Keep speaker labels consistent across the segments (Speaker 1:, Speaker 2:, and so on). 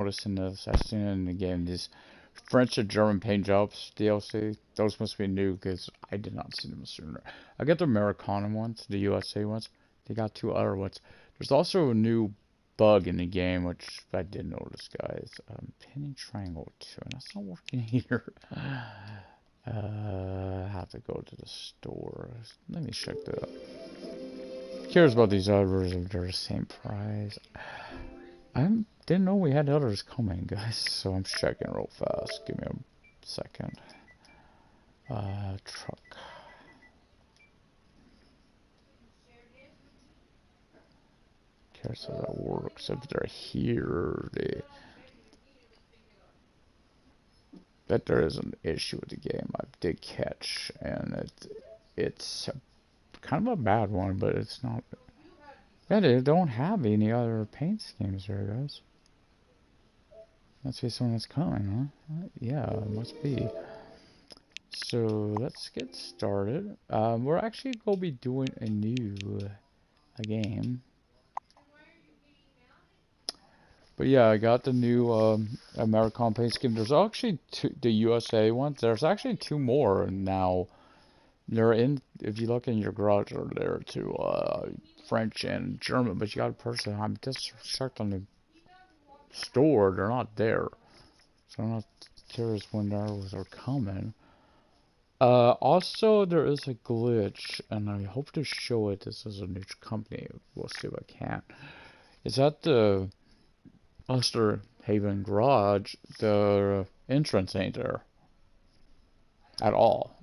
Speaker 1: noticing this. I've seen it in the game. These French and German paint jobs DLC. Those must be new because I did not see them sooner. I get the Americana ones, the USA ones. They got two other ones. There's also a new bug in the game, which I did notice, guys. Pinning triangle 2, and that's not working here. I have to go to the store. Let me check that out. Cares about these others if they're the same price. I didn't know we had others coming, guys, so I'm checking real fast. Give me a second. Truck. Cares how that works. If they're here, they... Bet there is an issue with the game I did catch, and it's kind of a bad one, but it's not. Yeah, they don't have any other paint schemes there, guys. Must be someone that's coming, huh? Yeah, it must be. So let's get started. We're actually gonna be doing a new game. But yeah, I got the new American paint scheme. There's actually the USA ones. There's actually two more now. They're in, if you look in your garage, they're there too. French and German, but you got a person. I'm just checked on the store. They're not there. So I'm not curious when those are coming. Also, there is a glitch, and I hope to show it. This is a new company. We'll see if I can. Is that the Ulster Haven garage? The entrance ain't there at all.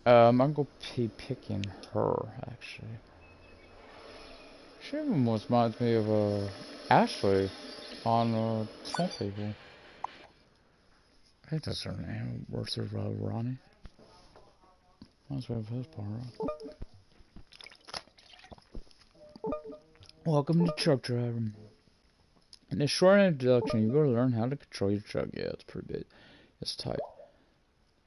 Speaker 1: I'm gonna be picking her, actually. She almost reminds me of Ashley on Small People. I think that's her name. Works with Ronnie. Reminds me of his part. Welcome to Truck Driver. In this short introduction, you're going to learn how to control your truck. Yeah, it's pretty big. It's tight.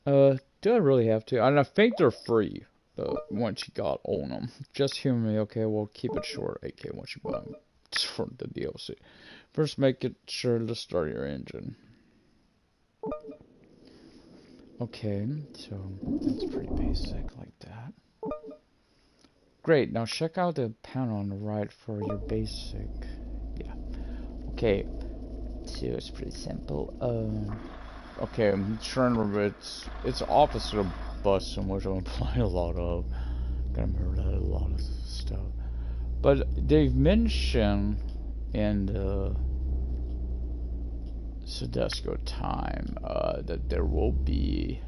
Speaker 1: Do I really have to? And I think they're free, but once you got on them. Just humor me, okay? We'll keep it short, AK, once you buy them. It's for the DLC. First, make it sure to start your engine. Okay, so that's pretty basic, like that. Great, now check out the panel on the right for your basic. Yeah. Okay, so it's pretty simple. Okay, I'm trying to remember, it's opposite of bus, in which I'm playing a lot of. Gotta remember that, a lot of stuff. But they've mentioned in the Sedesco time that there will be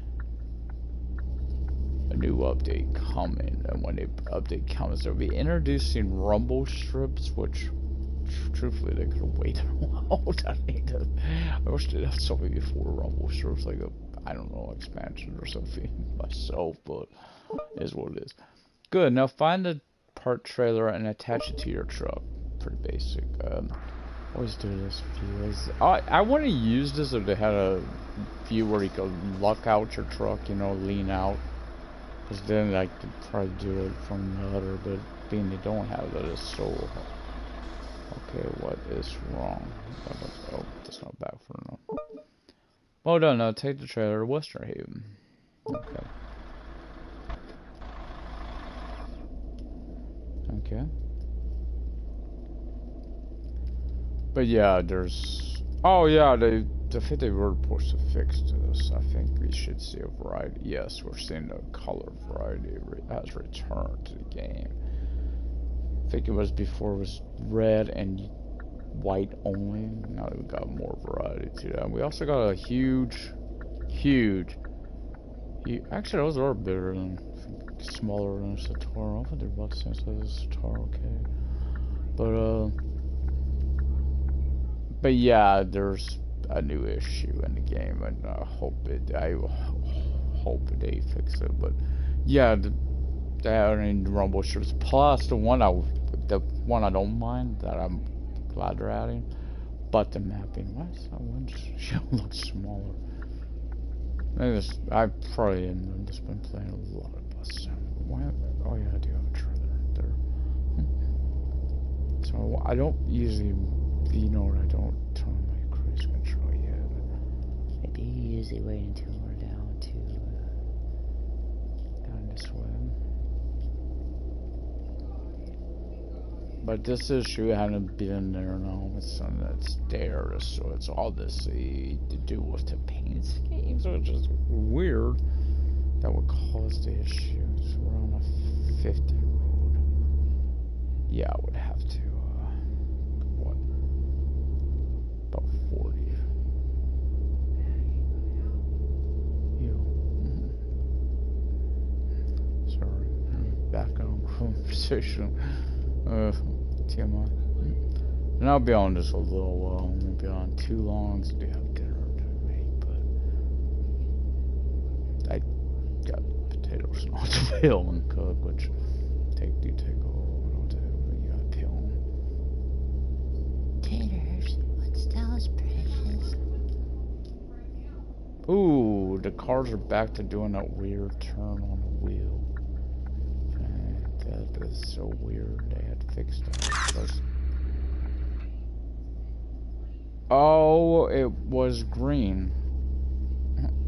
Speaker 1: a new update coming, and when the update comes, they'll be introducing rumble strips, which truthfully they could have waited a while. I wish they'd have something before rumble strips, like a, I don't know, expansion or something myself, but it is what it is. Good, now find the part trailer and attach it to your truck. Pretty basic. Always do this view. I want to use this if they had a view where you could luck out your truck, you know, lean out. Because then I could probably do it from the other, but being they don't have that is so... Okay, what is wrong? Oh, that's not bad for now. Well done, now take the trailer to Western Haven. Okay. Okay. But yeah, there's... Oh yeah, I think they were supposed to fix this. I think we should see a variety. Yes, we're seeing the color variety has returned to the game. I think it was before it was red and white only. Now we got more variety to that. We also got a huge... Actually, those are bigger than... Smaller than a Sator. I think they're about the same size as a Sator, okay. But yeah, there's a new issue in the game, and I hope they fix it. But yeah, the rumble strips plus the one I don't mind that I'm glad they're adding, but the mapping. Why is that one show look smaller? Maybe I probably have just been playing a lot of bus. Why? Oh yeah, I do have a trailer there. So I don't usually. You know what, I don't turn my cruise control usually wait until we're down to down this way. But this issue hadn't been there now. It's something that's there, so it's obviously to do with the paint schemes, which is weird. That would cause the issue. So we're on a 50 road. Yeah, I would have to. What? About 40. Sorry, background conversation. TMI. And I'll be on this a little while. I won't be on too long. So do have dinner to make, but I got potatoes not to peel and cook, which take a little bit. You gotta peel them. Taters, what's Dallas precious? Ooh, the cars are back to doing that weird turn on the wheel. That is so weird. They had fixed that. Oh, it was green.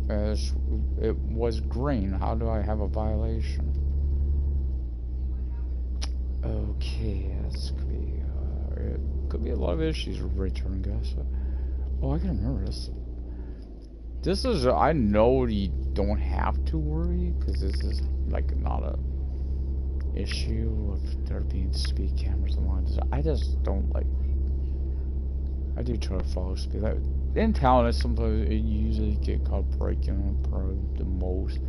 Speaker 1: It was green. How do I have a violation? Okay, this could be. It could be a lot of issues with return gas. Oh, I can remember this. This is. I know you don't have to worry because this is like not a issue of there being speed cameras and all this. I just don't like. I do try to follow speed. Like, in town, sometimes you usually get caught braking probably the most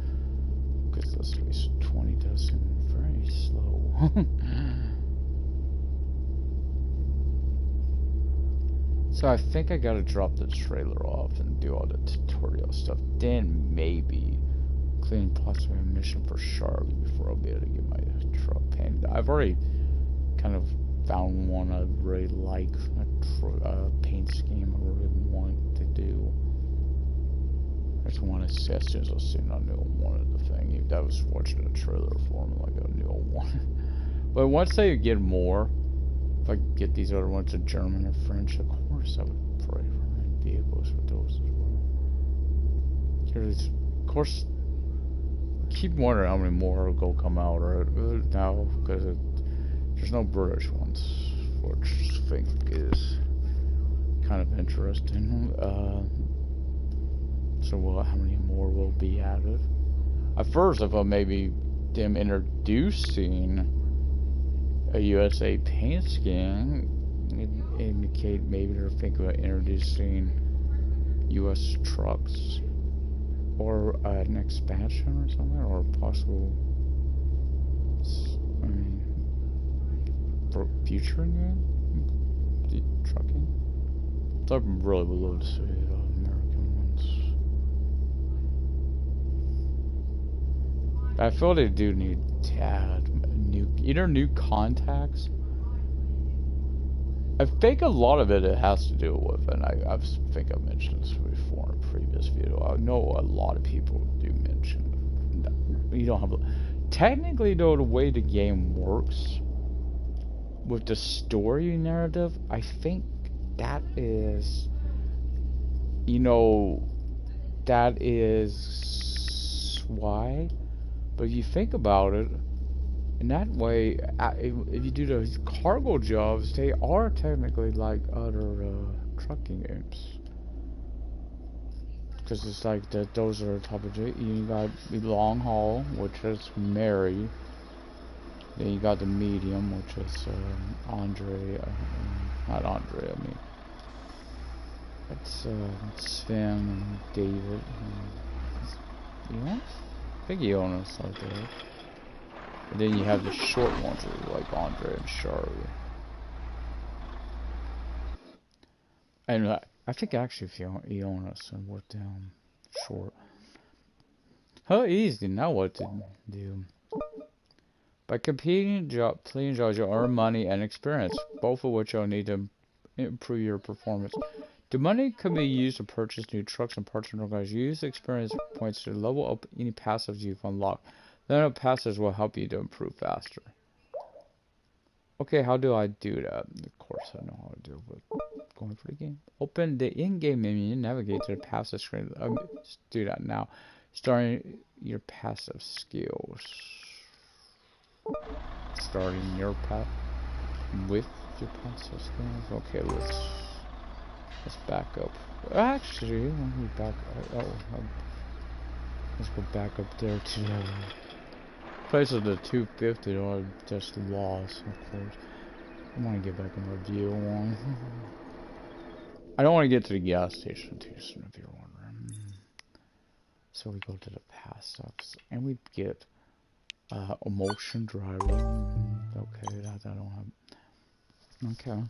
Speaker 1: because this is 20 does seem very slow. So I think I gotta drop the trailer off and do all the tutorial stuff. Then maybe clean possibly a mission for Shark before I'll be able to get my truck painted. I've already kind of found one I really like, a paint scheme I really want to do. I just want to see as soon as I see a new one of the thing. I was watching a trailer for me, like a new one. But once they get more, if I get these other ones in German or French, of course I would pray for my vehicles with those as well. There's, of course, keep wondering how many more will come out now because there's no British ones, which I think is kind of interesting. So how many more will be added? At first, I thought maybe them introducing a USA paint scheme indicate maybe they're thinking about introducing US trucks or an expansion or something, or possible. I mean, for future again, the trucking. I really would love to see American ones. I feel they do need to add either new contacts. I think a lot of it has to do with, and I think I've mentioned this before in a previous video. I know a lot of people do mention that you don't have. Technically, though, the way the game works with the story narrative, I think that is, that is why. But you think about it, in that way, if you do those cargo jobs, they are technically like other trucking games. Because it's like those are the type of, you got the long haul, which is Mary. Then you got the medium, which is Andre, not Andre, I mean. It's Sven and David. Enos? I think Enos out there. And then you have the short ones, like Andre and Charlie. And I think actually if you own us and work down short. How easy, now what to do? By competing playing jobs, you'll earn money and experience, both of which you'll need to improve your performance. The money can be used to purchase new trucks and parts and guys. Use experience points to level up any passives you've unlocked. Then the passives will help you to improve faster. Okay, how do I do that? Of course I know how to do it, but going for the game. Open the in-game menu and navigate to the passive screen. Just do that now. Starting your passive skills. Starting your with your passive skills. Okay, let's back up. Actually, let me back. Let's go back up there to the place of the 250. Or just lost, of course. I want to get back in review one. I don't want to get to the gas station too soon, if you're wondering. So we go to the passives and we get emotion driving. Okay, that I don't have. Okay,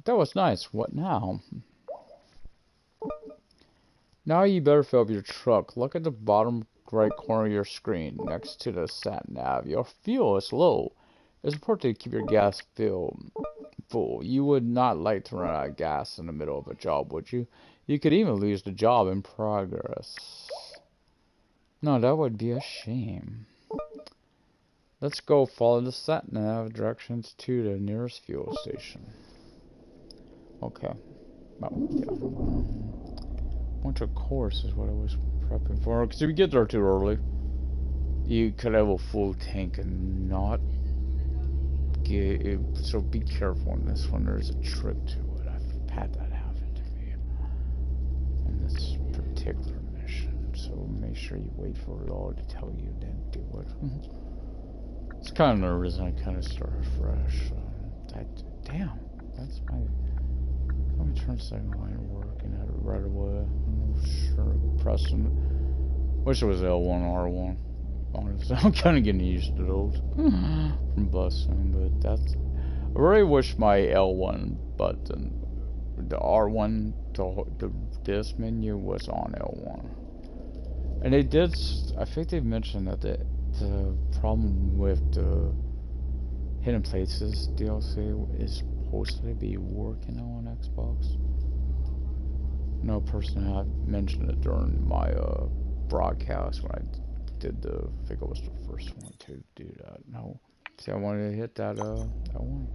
Speaker 1: that was nice. What now? Now you better fill up your truck. Look at the bottom right corner of your screen next to the sat nav. Your fuel is low. It's important to keep your gas full. You would not like to run out of gas in the middle of a job, would you? You could even lose the job in progress. No, that would be a shame. Let's go follow the sat nav directions to the nearest fuel station. Okay. Oh, yeah. Bunch of course is what I was prepping for. Because if you get there too early, you could have a full tank and not get it. So be careful on this one. There's a trick to it. I've had that happen to me in this particular mission. So make sure you wait for it all to tell you, then do it. It's kind of the reason I kind of started fresh. Damn, that's my. Let me turn second line working at it right away. I'm sure pressing. Wish it was L1 R1. Honestly, I'm kind of getting used to those from busing, but that's. I really wish my L1 button, the R1, this menu was on L1. And they did. I think they mentioned that the problem with the Hidden Places DLC is supposed to be working on Xbox. No person had mentioned it during my broadcast when I did I think it was the first one to do that. No, see, I wanted to hit that one.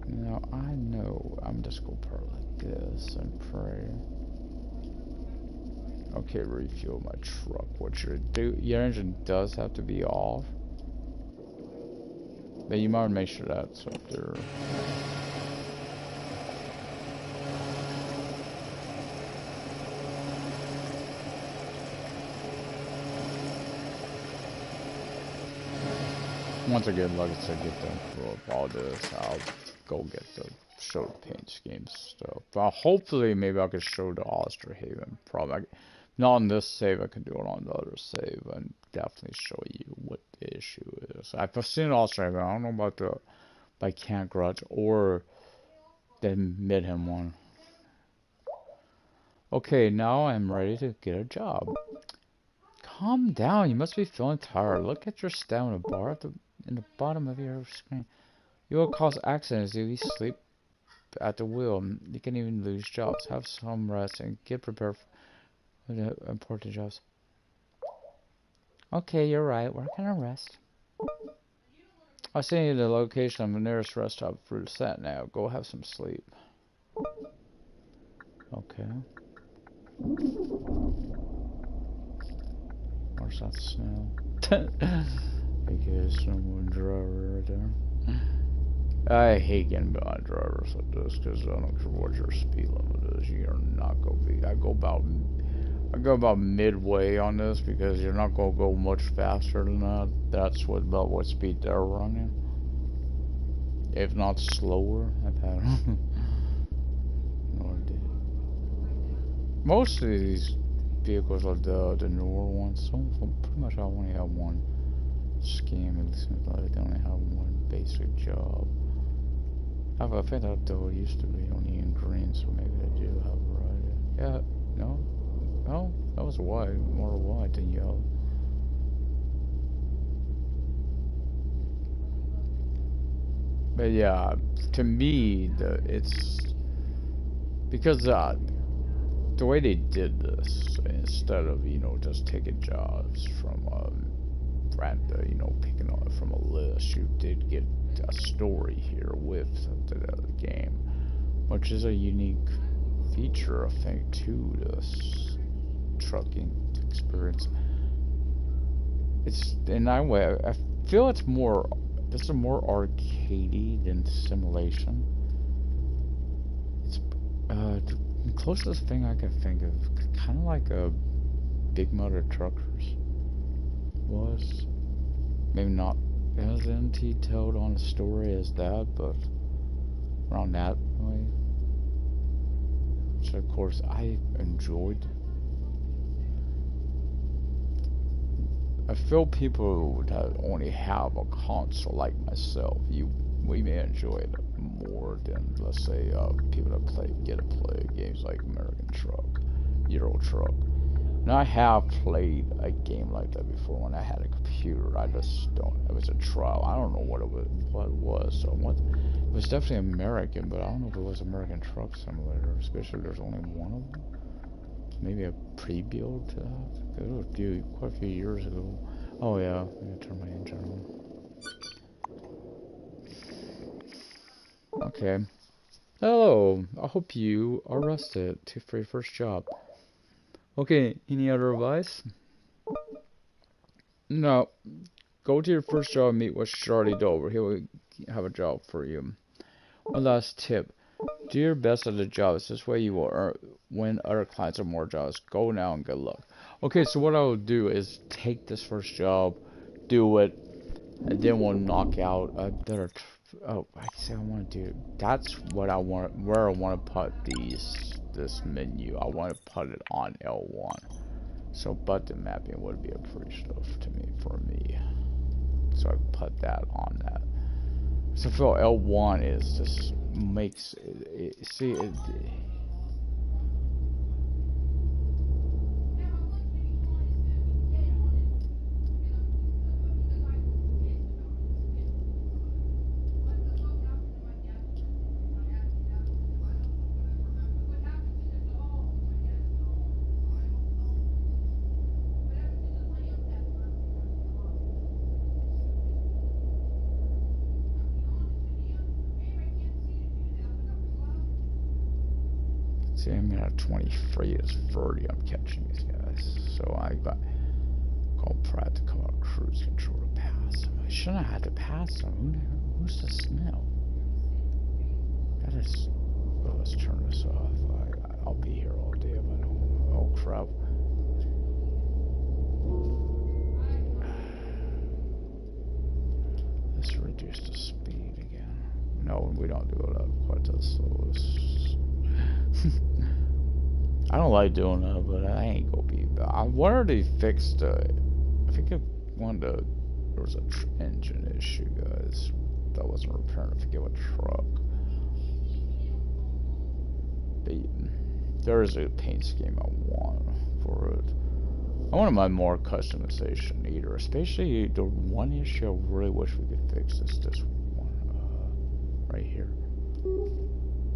Speaker 1: Now I know I'm just gonna put it like this and pray. Okay, refuel my truck. What your engine does have to be off. But you might make sure that's up there. Once again, like I said, get done for all this, I'll go get the show the paint scheme stuff. But hopefully, maybe I could show the Osterhaven. Probably not on this save. I can do it on the other save and definitely show you what the issue is. I've seen Osterhaven. I don't know about the by Can't Grudge or the Midham one. Okay, now I'm ready to get a job. Calm down. You must be feeling tired. Look at your stamina bar in the bottom of your screen. You will cause accidents if you sleep at the wheel. You can even lose jobs. Have some rest and get prepared for the important jobs. Okay, you're right. Where can I rest? I'll send you the location of the nearest rest stop through the sat nav. Go have some sleep. Okay. Where's that snow? Okay, someone driver right there. I hate getting behind drivers like this because I don't care what your speed limit is. You're not gonna be. I go about midway on this because you're not gonna go much faster than that. That's about what speed they're running. If not slower, I've had no idea. Most of these vehicles are the newer ones. Some of them pretty much I only have one scheme. It seems like they only have one basic job. I think that though used to be only in green, so maybe they do have a variety. Yeah, no, that was white, more white than yellow. But yeah, to me, it's because the way they did this, instead of just taking jobs from picking on from a list, you did get a story here with the game, which is a unique feature, I think, to this trucking experience. It's in that way. I feel it's more. This is more arcadey than simulation. It's the closest thing I can think of, kind of like a Big Motor Truckers was. Maybe not as detailed on the story as that, but around that way. So of course I enjoyed. I feel people that only have a console like myself, we may enjoy it more than, let's say, people that get to play games like American Truck, Euro Truck. Now, I have played a game like that before when I had a computer. I just don't. It was a trial. I don't know what it was. So it was definitely American, but I don't know if it was American Truck Simulator. Especially there's only one of them. Maybe a pre-build. It was quite a few years ago. Oh yeah, I'm gonna turn my engine on. Okay. Hello. I hope you are rested for your first job. Okay, any other advice? No. Go to your first job and meet with Charlie Dover. He will have a job for you. One last tip. Do your best at the job. This way you will win other clients or more jobs. Go now and good luck. Okay, so what I will do is take this first job, do it, and then we'll knock out better. Oh, I say I want to do. That's what I want. Where I want to put this menu. I want to put it on L1. So button mapping would be appreciative to me for me. So I put that on that. So for L1 is just makes it, see it. See, I'm at 23, it's 30. I'm catching these guys. So I got called Pratt to come out cruise control to pass them. I shouldn't have had to pass them. Who's the smell? That is. Oh, let's turn this off. I'll be here all day if I don't. Oh crap. Let's reduce the speed again. No, we don't do it quite that slow. I don't like doing that, but I ain't gonna be. I wonder they fixed. I think there was a engine issue, guys. That wasn't repairing. I forget what truck. There is a paint scheme I want for it. I want my more customization either, especially the one issue I really wish we could fix is this one right here.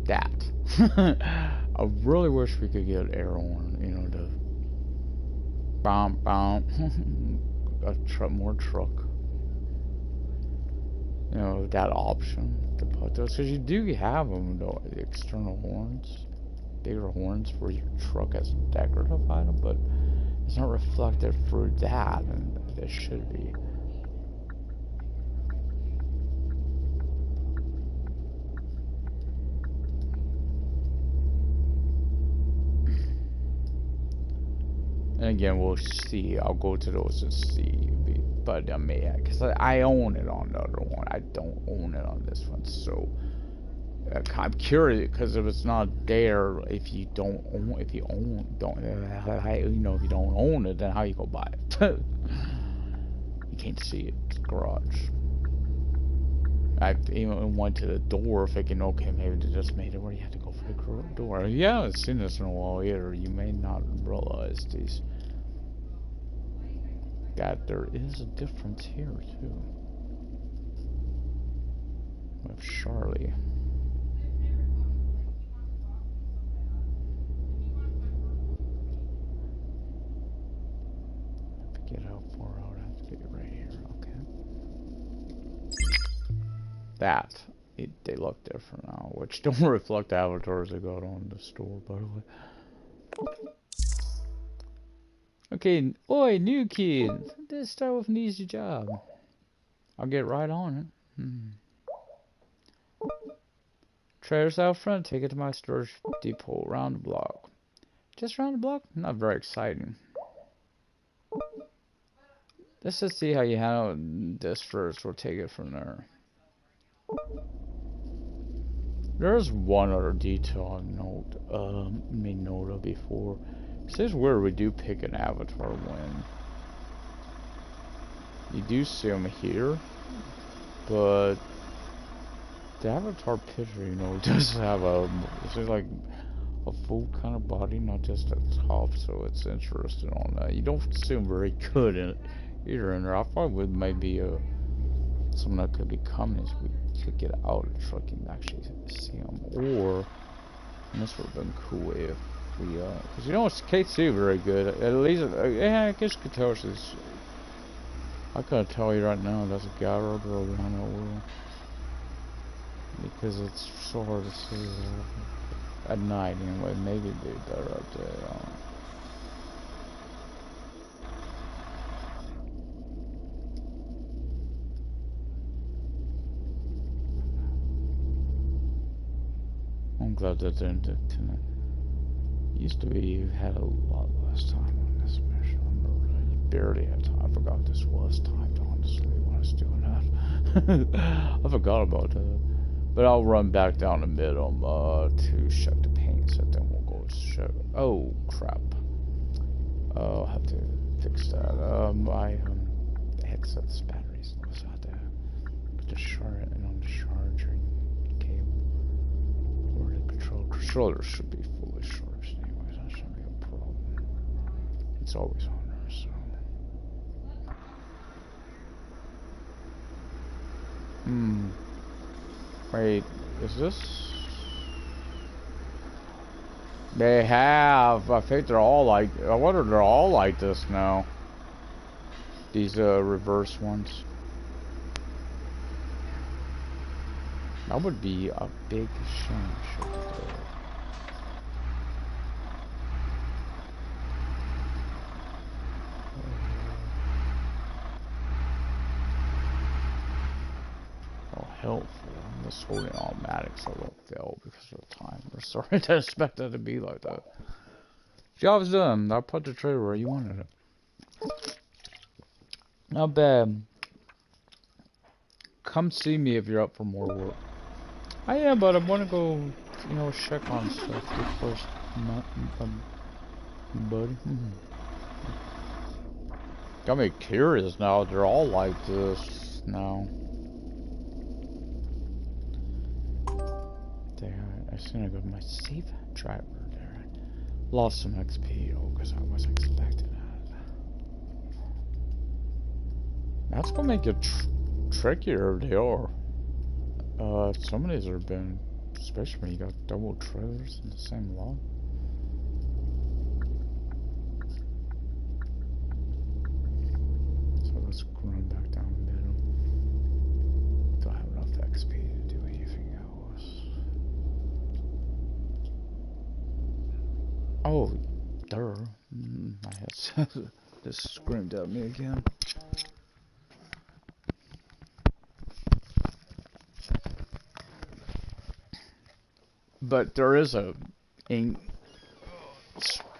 Speaker 1: That. I really wish we could get air on, you know, the bomb more truck. You know, that option to put those, because you do have them, though, the external horns, bigger horns for your truck as a decorative item, but it's not reflected through that, and it should be. And again, we'll see. I'll go to those and see. But I may, because I own it on the other one. I don't own it on this one. So I'm curious, because if it's not there, if you don't own, if you don't own it, then how you go buy it? You can't see it. It's garage. I even went to the door thinking, okay, maybe they just made it where you have to go for the door. Yeah, I've seen this in a while either. You may not realize that there is a difference here too with Charlie. Get how far out I have to get right here. Okay. that. They look different now, which don't reflect the avatars I got on the store, by the way. Okay, oi, new kid. Let's start with an easy job. I'll get right on it. Trailers out front, take it to my storage depot, round the block. Just round the block? Not very exciting. Let's just see how you handle this first. We'll take it from there. There's one other detail I made note of before. It says where we do pick an avatar when. You do see them here, but the avatar picture, does have it's like a full kind of body, not just the top, so it's interesting on that. You don't see them very good in it either, and I thought would maybe something that could be coming is we could get out of the truck and actually see them, or, and this would have been cool if we, because you can't see very good, at least, yeah, I guess you could tell she's, I couldn't tell you right now, that's a guy or a girl behind that wheel, because it's so hard to see at night anyway. Maybe it'd be better up there. I'm glad that they didn't tonight. Used to be you had a lot less time on this mission. You barely had time. I forgot this was timed, honestly, when I was doing that. I forgot about that. But I'll run back down the middle to check the paint, so then we'll go check. Oh crap! I'll have to fix that. My headset's batteries was out there. Put the charger and on the charger cable. Or the controller should be fully charged anyways. That shouldn't be a problem. It's always on there, so. Wait, is this? They have. I think they're all like. I wonder if they're all like this now. These reverse ones. That would be a big shame. Helpful. I'm just holding automatic so I don't fail because of the timer. Sorry, I didn't expect that to be like that. Job's done. I put the trailer where you wanted it. Not bad. Come see me if you're up for more work. I am, but I want to go, check on stuff first. Buddy. Got me curious now. They're all like this now. I seen I got my safe driver there. Lost some XP because I wasn't expecting that. That's gonna make it trickier. They are. Some of these have been, especially when you got double trailers in the same lot. So let's run back down the middle. Don't have enough XP to do anything else. Oh, duh. My headset just screamed at me again. But there is sorry,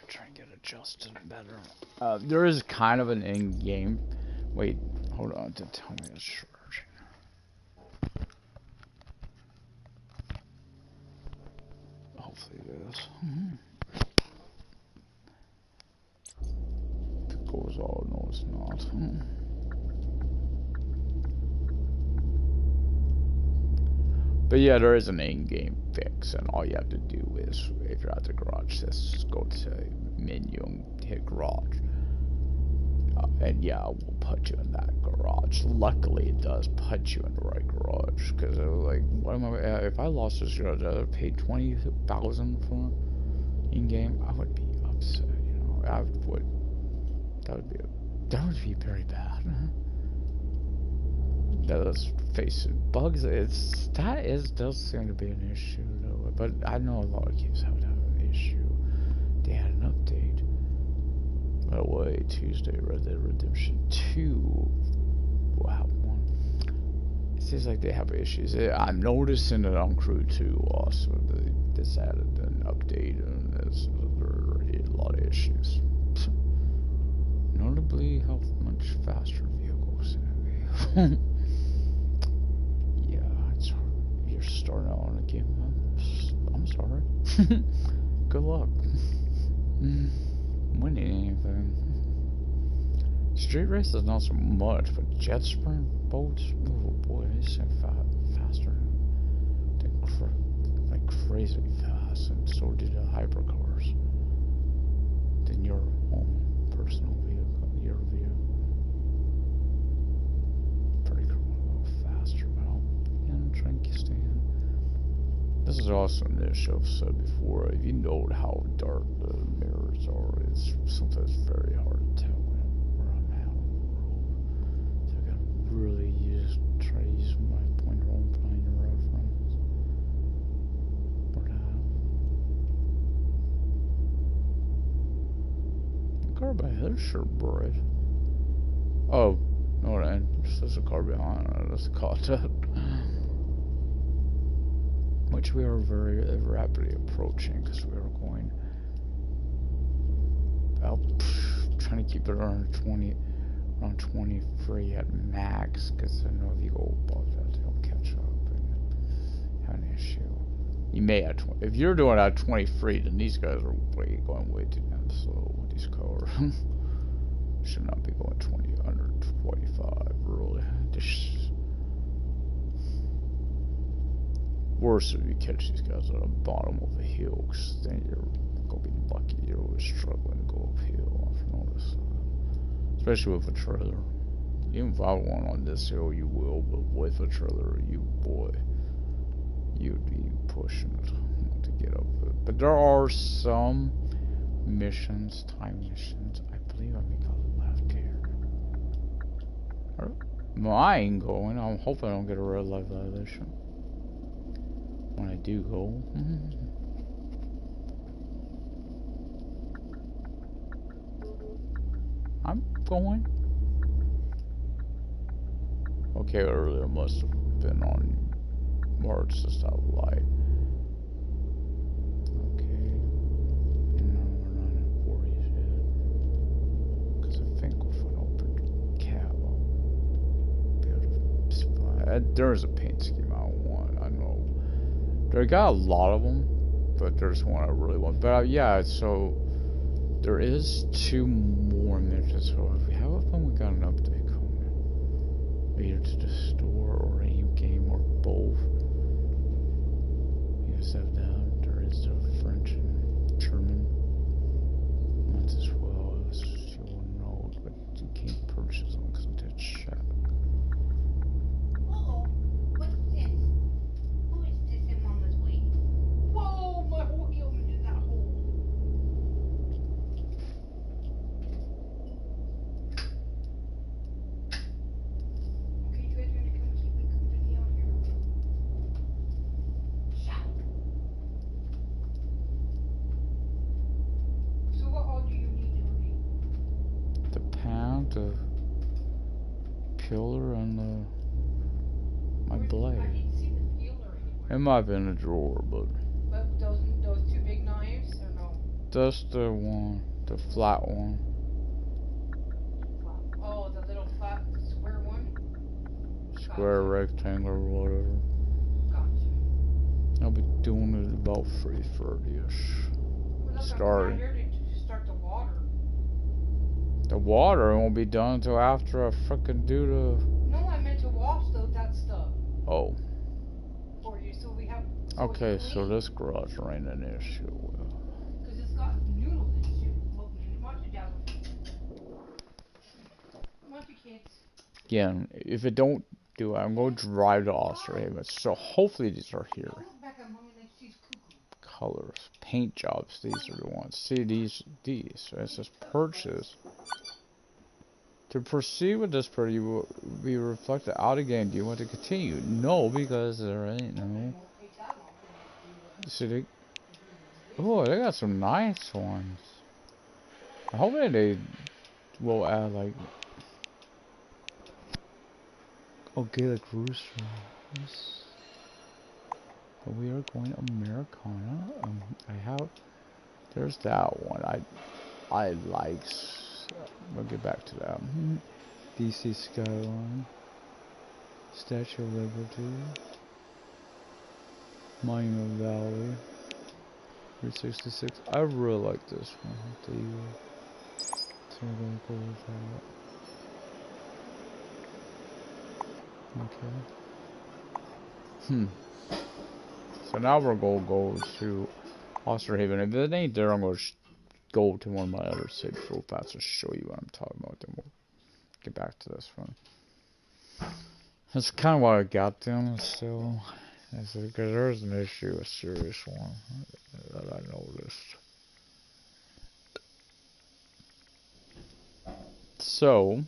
Speaker 1: trying to get adjusted better. There is kind of an in-game. Wait, hold on to tell me it's charging. Hopefully it is. If it goes all, no, it's not. But yeah, there is an in-game fix, and all you have to do is, if you're at the garage, just go to menu and hit garage. And yeah, we'll put you in that garage. Luckily, it does put you in the right garage, because like, what am I? If I lost this garage, I paid $20,000 for it in-game. I would be upset. That would be very bad. That is facing bugs. Does seem to be an issue though. But I know a lot of games have an issue. They had an update. By the way, Tuesday, Red Dead Redemption 2 will have one. It seems like they have issues. I'm noticing it on Crew 2 also. They just added an update and there's already a lot of issues. Notably, how much faster vehicles in it. Yeah, it's hard. You're starting out on a game. I'm sorry. Good luck. Winning anything. Street races not so much, but jet sprint boats, oh boy, they seem faster. Like crazy fast, and so did the hypercars. Than your own personal vehicle, your vehicle. Pretty cool, a little faster, but I'll try and stand. This is also an issue I've said before. If you know how dark the mirrors are, it's sometimes very hard to tell where I'm at on the road. So I gotta really try to use my pointer on point of reference. The car behind is sure bright. Oh, no, there's a car behind. That's a car that. Which we are very rapidly approaching because we are going about trying to keep it around 23 at max, because I know if you go above that they'll catch up and have an issue. You may at 20. If you're doing at 23, then these guys are going way too damn slow with these cars. Should not be going 20 under 25 really. Worse if you catch these guys at the bottom of a hill, because then you're gonna be lucky. You're always struggling to go uphill. I've noticed that. Especially with a trailer. Even if I want on this hill, you will, but with a trailer, you'd be pushing it to get up it. But there are some missions, time missions. I believe I make a left here. I ain't going. I'm hoping I don't get a red light violation when I do go. I'm going. Okay, earlier must have been on March, just that light. Okay. No, we're not in 40s yet. Because I think if I open cab, I'll be able to spy. There's a paint scheme I want. I know. They got a lot of them, but there's one I really want. But yeah, so there is 2 more missions. So if we have a fun, we got an update coming. Either to the store or a game or both. Yes, have that. There is the French and German ones as well, as you will know, but you can't purchase them because of that shit.
Speaker 2: Uh-oh. What's this? Who is this in Mama's way? Whoa, my whole heel went in that hole. Okay, you guys want to come keep me company out here? Shout. So what all do you need, Johnny?
Speaker 1: The pound, the pillar, and my blade.
Speaker 2: I didn't see the peeler anywhere.
Speaker 1: It might have been in a drawer, but
Speaker 2: But those 2 big knives, or no?
Speaker 1: that's the one, the flat one.
Speaker 2: Oh, the little flat square one?
Speaker 1: Square,
Speaker 2: Gotcha.
Speaker 1: rectangle, whatever.
Speaker 2: Gotcha.
Speaker 1: I'll be doing it about 3:30ish.
Speaker 2: Well, look,
Speaker 1: Starting.
Speaker 2: I'm here to start the water.
Speaker 1: The water won't be done until after I frickin' do the.
Speaker 2: No, I meant to wash that stuff
Speaker 1: Oh.
Speaker 2: for you, so we have.
Speaker 1: Okay, so this garage ain't an issue.
Speaker 2: Because it's got noodles and shit floating in it. Watch it, Dazzle. Watch it, kids.
Speaker 1: Again, if it don't do it, I'm going to drive to Australia. So hopefully these are here.
Speaker 2: Don't look back at Mommy like she's cuckoo.
Speaker 1: Colors, paint jobs. These are the ones. See these. So it says purchase To proceed with this part, you will be reflected out again. Do you want to continue? No, because there ain't no. See, oh, they got some nice ones. Hopefully they will add like. Okay, like roosters. But we are going Americana. I have. There's that one. I like. We'll get back to that. DC Skyline. Statue of Liberty. Monument Valley. 366. I really like this one. So we're gonna go with that. Okay. So now we're gonna go to Oster Haven. If it ain't there, I'm gonna go to one of my other cities real fast and show you what I'm talking about. Then we'll get back to this one. That's kind of what I got them still. Because there's an issue, a serious one that I noticed. So,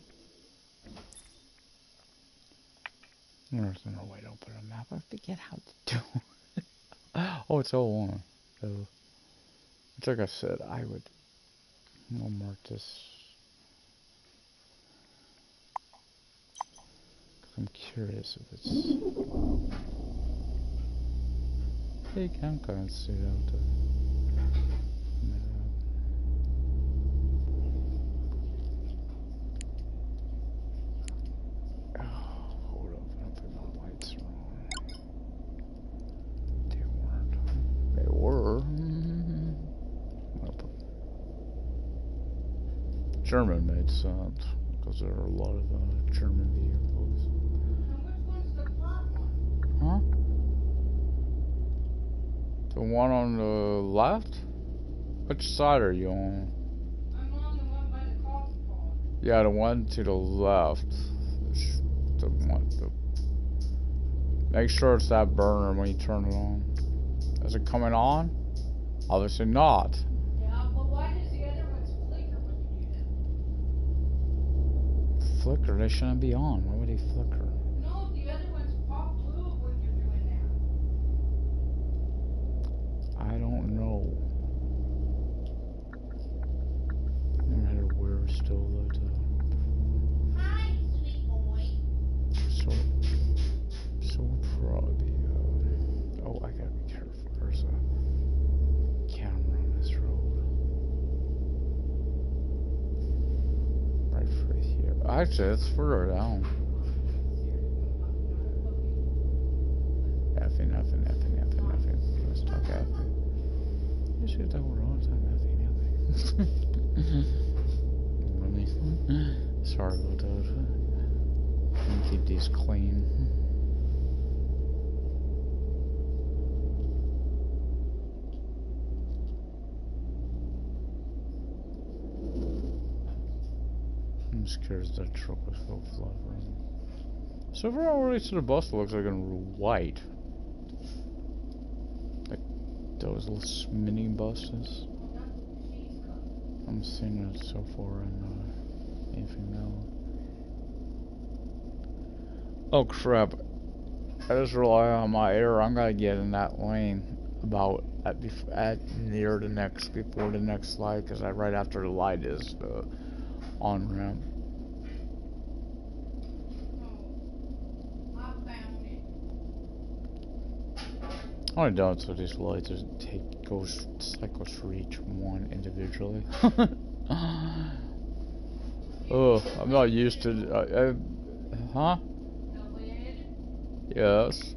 Speaker 1: there's no way to open a map. I forget how to do it. Oh, it's all on. So, it's like I said, I'll mark this. I'm curious if it's. You can kind of see it out there. Hold up, I don't think my lights are on. They weren't. They were. German made sense, because there are a lot of German vehicles.
Speaker 2: Now which one's the front one?
Speaker 1: Huh? The one on the left? Which side are you on?
Speaker 2: I'm on the one by the coffee pot.
Speaker 1: Yeah, the one to the left. The one. Make sure it's that burner when you turn it on. Is it coming on? Obviously not.
Speaker 2: Yeah, but why does the other ones flicker when you do that?
Speaker 1: Flicker? They shouldn't be on. Why would they flicker?
Speaker 2: No, the other ones pop blue when you're doing that.
Speaker 1: I don't know. No matter where, still like that.
Speaker 2: Hi, sweet boy.
Speaker 1: So we'll probably oh, I gotta be careful. There's a camera on this road. Right for here. Actually, it's further down. Nothing. Let's talk nothing. You should that we're on time. Nothing. Really? Sorry about that. Keep these clean. I'm scared that truck was so flat. So we're already to the bus that looks like in white. Like those little mini buses. I'm seeing it so far in anything now. Oh crap. I just relied on my air. I'm gonna get in that lane about near the next, before the next light, because right after the light is the on ramp.
Speaker 2: Oh, I found it.
Speaker 1: All I've done so these lights is cycles for each one individually. Oh, I'm not used to. Huh? Yes.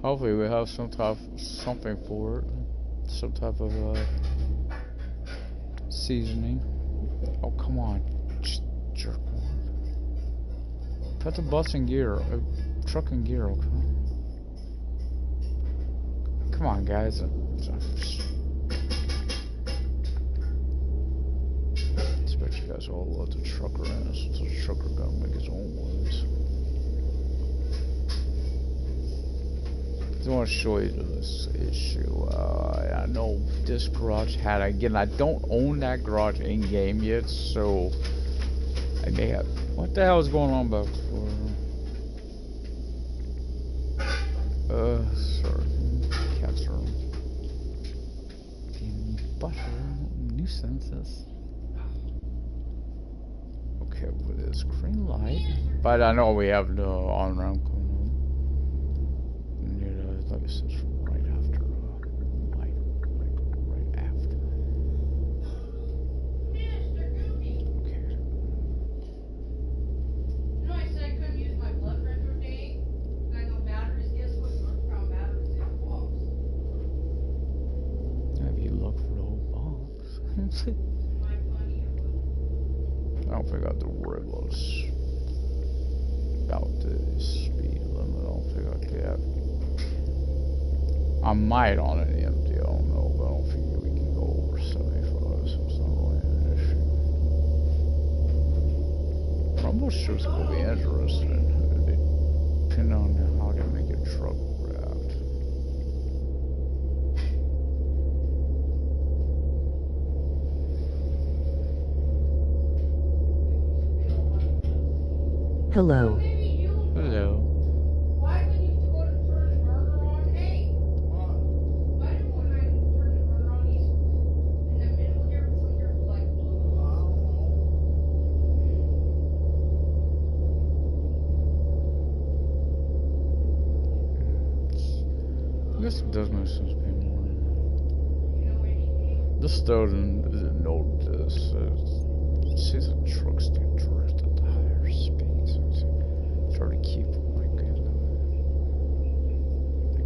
Speaker 1: Hopefully we have something for it. Some type of seasoning. Oh come on, jerk one. Put the bus in gear, truck in gear. Okay. Come on, guys. I bet you guys all let the trucker in. So the trucker gotta make his own ways. I want to show you this issue. I know this garage had, again, I don't own that garage in game yet, so I may have. What the hell is going on back for? Sorry. Cats are being butter nuisances. Okay, with this green light. But I know we have the on ramp coming on. Like I said, right after light, like right after.
Speaker 2: Mr. Goofy.
Speaker 1: Okay.
Speaker 2: You know I said I couldn't use my blood pressure thing? I know batteries, guess what? North Crown batteries in the box.
Speaker 1: Have you looked for the whole box?
Speaker 2: My funny.
Speaker 1: I don't think I have to worry about the speed limit. I don't think I can. I might on an empty, I don't know, but I don't think we can go over 75, so it's not really an issue. Rumble strips will be interesting, depending on how they make a truck wrapped.
Speaker 3: Hello.
Speaker 2: Maybe you.
Speaker 1: Hello.
Speaker 2: Why when you go to turn the burner on? Hey. What? Why do when I turn the burner on, he's in the middle here, you're like blue?
Speaker 1: I guess it does make sense being more.
Speaker 2: You know anything?
Speaker 1: This though doesn't know this. It sees the trucks do drift at the higher speeds. It's hard to keep them like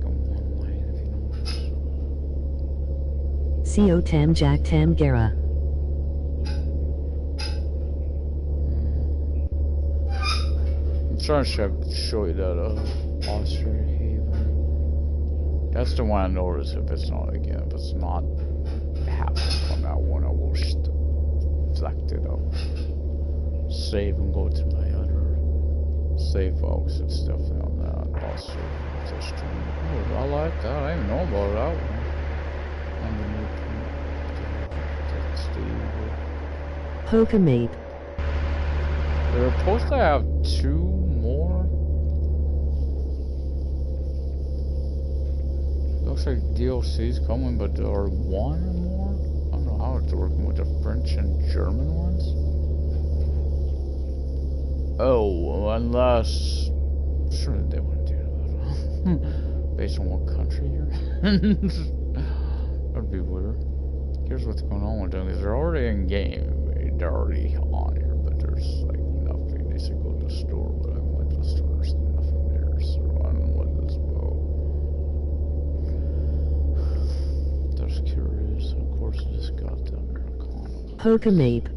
Speaker 1: on one lane, if you know what
Speaker 3: Co Tam Jack Tam Gara.
Speaker 1: I'm trying to show you that Austria Haven. That's the one I noticed. If it's not happening on that one, I will select it up, save, and go to my other save files. It's definitely on that. Also, it's a stream. Oh, I like that. I didn't know about that one. And the new
Speaker 3: Pokemate.
Speaker 1: they're supposed to have 2 more. Looks like DLC's coming, but there are 1 or more. I don't know how it's working with the French and German ones. Oh, unless sure they wouldn't do that. Based on what country you're in. That'd be weird. Here's what's going on with them, because they're already in game. They're already on here, but there's like nothing. They should go to the store, but I went to the store, there's nothing there, so I don't know what this is about. Just curious, and of course I just got the Americana.
Speaker 3: Pokemate.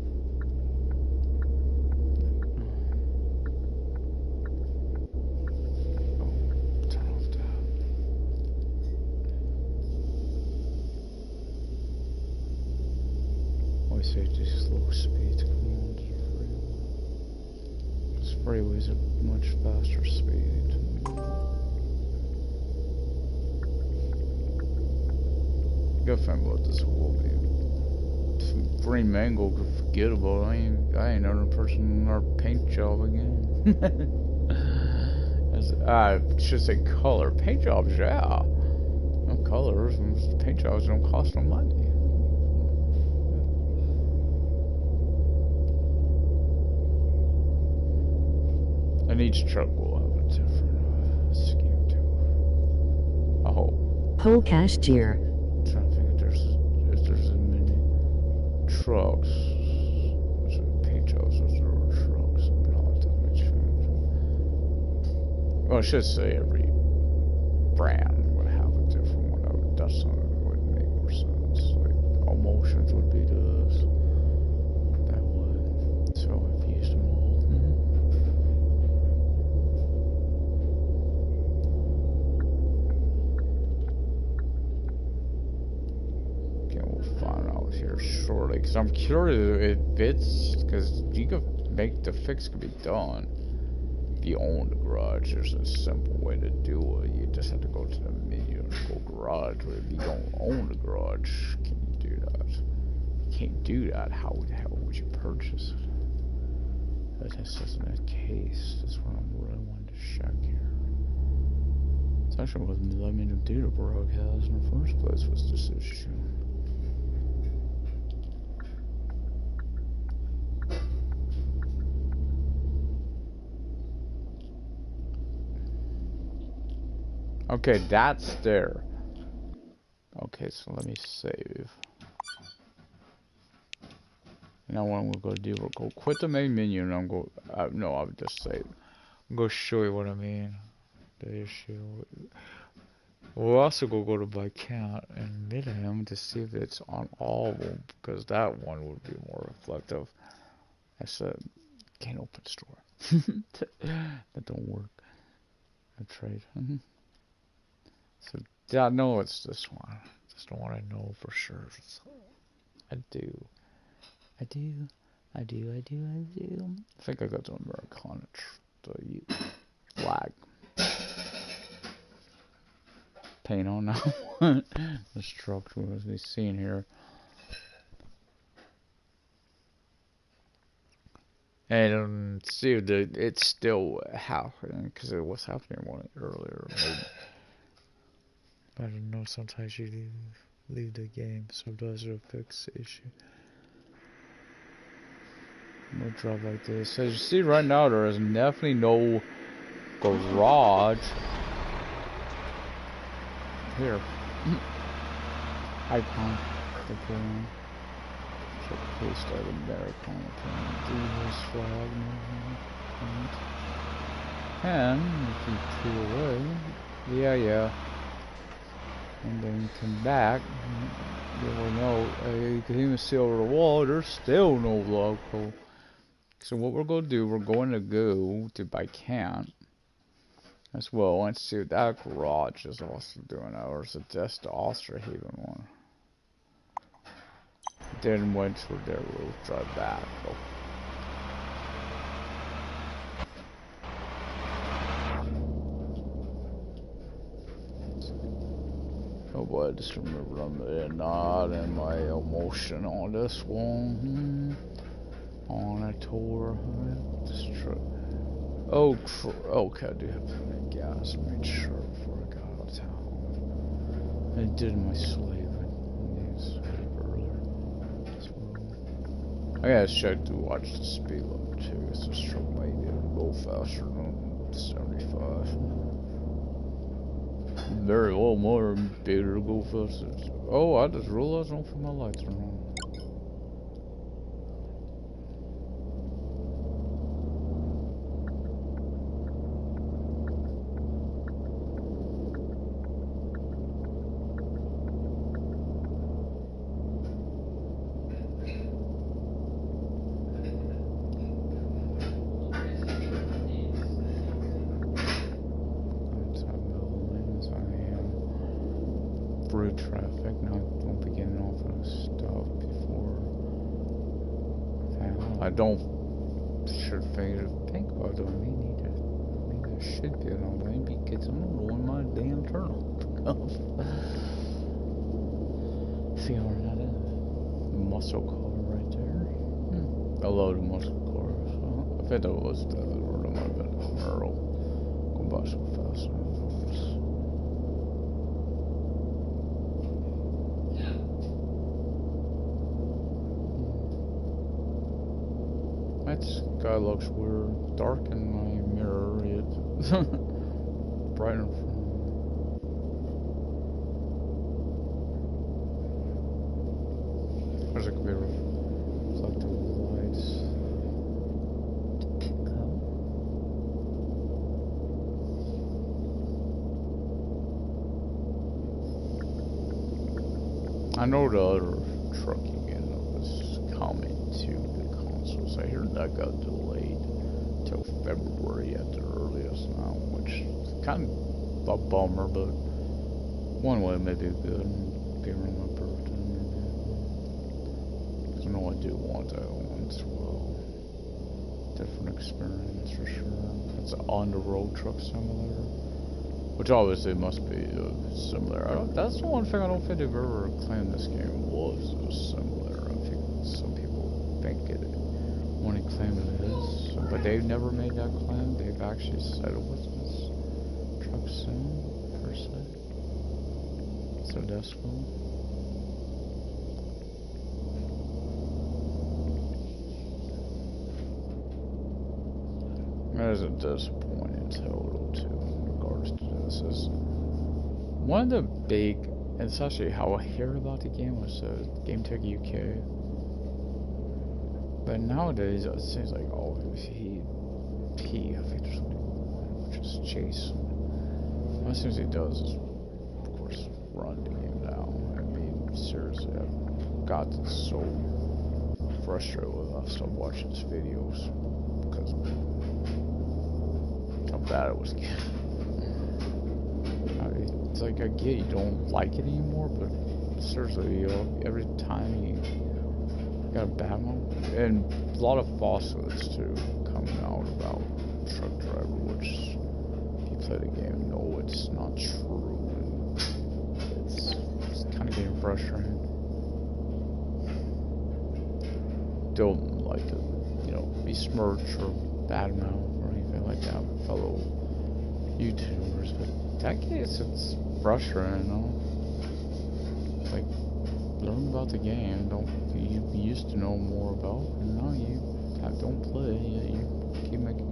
Speaker 1: Turn off that. Always say these slow speeds come on to the sprayways are much faster speed. Good thing about this will be Green Mango could forget about. I ain't another person in our paint job again. I should say color. Paint jobs, yeah. No colors, and paint jobs don't cost no money. And each truck will have a different scheme too. I hope.
Speaker 3: Pole Cashier.
Speaker 1: I'm trying to think if there's as many trucks. Paint jobs as there are trucks. Not that much. Well, I should say every brand would have a different one. That's not would make more sense. Like Emotions would be this. That would. So I've used them all. Find out here shortly, because I'm curious if it's because you could make the fix could be done if you own the garage. There's a simple way to do it. You just have to go to the menu garage. If you don't own a garage, can you do that? You can't do that. How the hell would you purchase it? But this isn't a case. That's what I'm really wanting to check here. It's actually what led me to do the broadcast in the first place was this issue. Okay, that's there. Okay, so let me save. Now what I'm gonna do, we'll go quit the main menu and I'm go. No, I'll just save. I'm gonna show you what I mean. The issue. We'll also go to by count and mid-ham to see if it's on all of them because that one would be more reflective. I said, can't open store. That don't work. I tried. So yeah, I know it's this one. Just don't want to know for sure. So, I do. I think I got the Americana flag. Paint on that one. The structure as we seen here. And see if it's still happening because it was happening one earlier. Maybe. I don't know. Sometimes you leave the game. Sometimes it'll fix the issue. No drive like this. As you see right now, there is definitely no garage. Here. Icon. The plan. Check paste out Americana plan. Do this flag. And if you pull away. Yeah. And then you come back. You will know. You can even see over the wall. There's still no local. So what we're going to do, we're going to go to by count as well. Let's see if that garage is also doing that, or is it just the Osterhaven one? Then went to there, we'll drive back. Oh boy, I just remember I'm not in my emotion on this one. On a tour, this truck. Oh, okay, I do have to make gas. Made sure before I got out of town. I did my slave earlier as well. I gotta check to watch the speed limit too. It's this truck might be able to go faster than 75. Very well, more better to go faster. Oh, I just realized I don't put my lights on. Traffic, now won't be getting off of stuff before. I don't should think about it. Maybe I should be on maybe get some on my damn turn off. See how that is. Muscle car right there. A load of muscle cars. So I think that was the other word. I might have been Earl. Going by so fast. That sky looks weird. Dark in my mirror, it's bright in front. There's a could be reflective lights. I know the other truck again was coming to. So I hear that got delayed till February at the earliest now, which is kind of a bummer, but one way maybe good. Be around my birthday, maybe. Because I know I do want that one as well. Different experience for sure. It's an on-the-road truck simulator. Which obviously must be similar. That's the one thing I don't think they've ever claimed this game was similar. I think some people think it want to claim it is, but they've never made that claim. They've actually said it was this truck sim per se. So that's cool. That is a disappointing total too in regards to this. Is one of the big, and it's actually how I hear about the game was Game Tech UK. But nowadays it seems like I think there's only one, which is Chase. One of the things he does is, of course, run the game now. I mean, seriously, I've gotten so frustrated with it. I stopped watching his videos because of how bad it was getting. It's like, I get you don't like it anymore, but seriously, every time you got a bad one, and a lot of falsehoods too coming out about Truck Driver, which if you play the game, no, it's not true, and it's kind of getting frustrating. Don't like to, besmirch or badmouth or anything like that with fellow YouTubers, but that case, it's frustrating, Like, learn about the game. You used to know more about, and now you don't play. Yet you keep making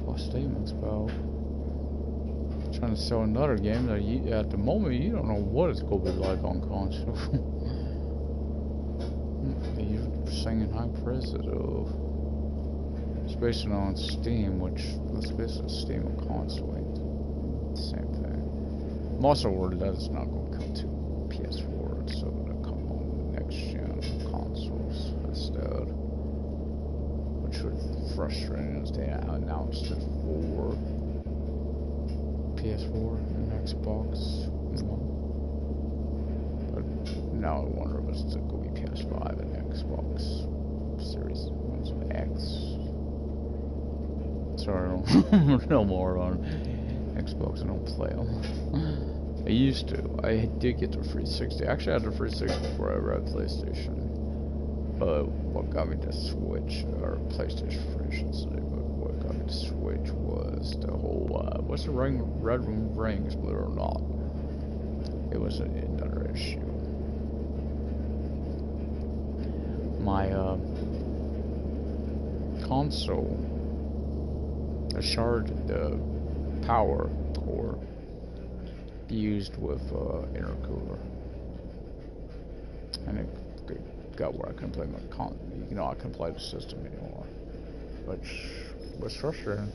Speaker 1: false statements about trying to sell another game that at the moment you don't know what it's going to be like on console. You're singing high praises of. It's based on Steam, which let's face it, Steam and console ain't the same thing. I'm also worried that it's not going to come to PS4, it's still going to come on next gen consoles instead. Which would frustrate as they announced it for PS4 and Xbox One. But now I wonder if it's going to be PS5 and Xbox Series X. Sorry, I don't know more on Xbox. I don't play them. I used to. I did get the 360. Actually, I had the 360 before I read PlayStation. But what got me to Switch, or PlayStation 3, I should say, but what got me to Switch was the whole, what's the Red Room Rings, believe it or not. It was another issue. My, console, a shard, the power core used with intercooler, and it got where I couldn't play my I couldn't play the system anymore, which was frustrating.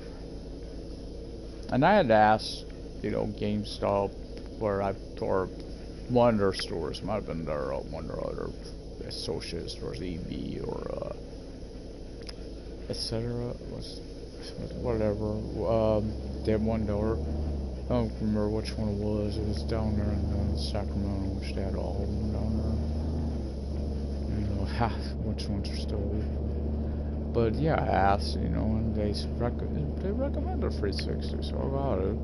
Speaker 1: And I had to ask, GameStop, or one of their stores, might have been their one of their other associate stores, EV or etc. Whatever. They had one door. I don't remember which one it was. It was down there in Sacramento, which they had all of them down there. Half which ones are still open. But yeah, I asked, and they recommended 360, so I got it.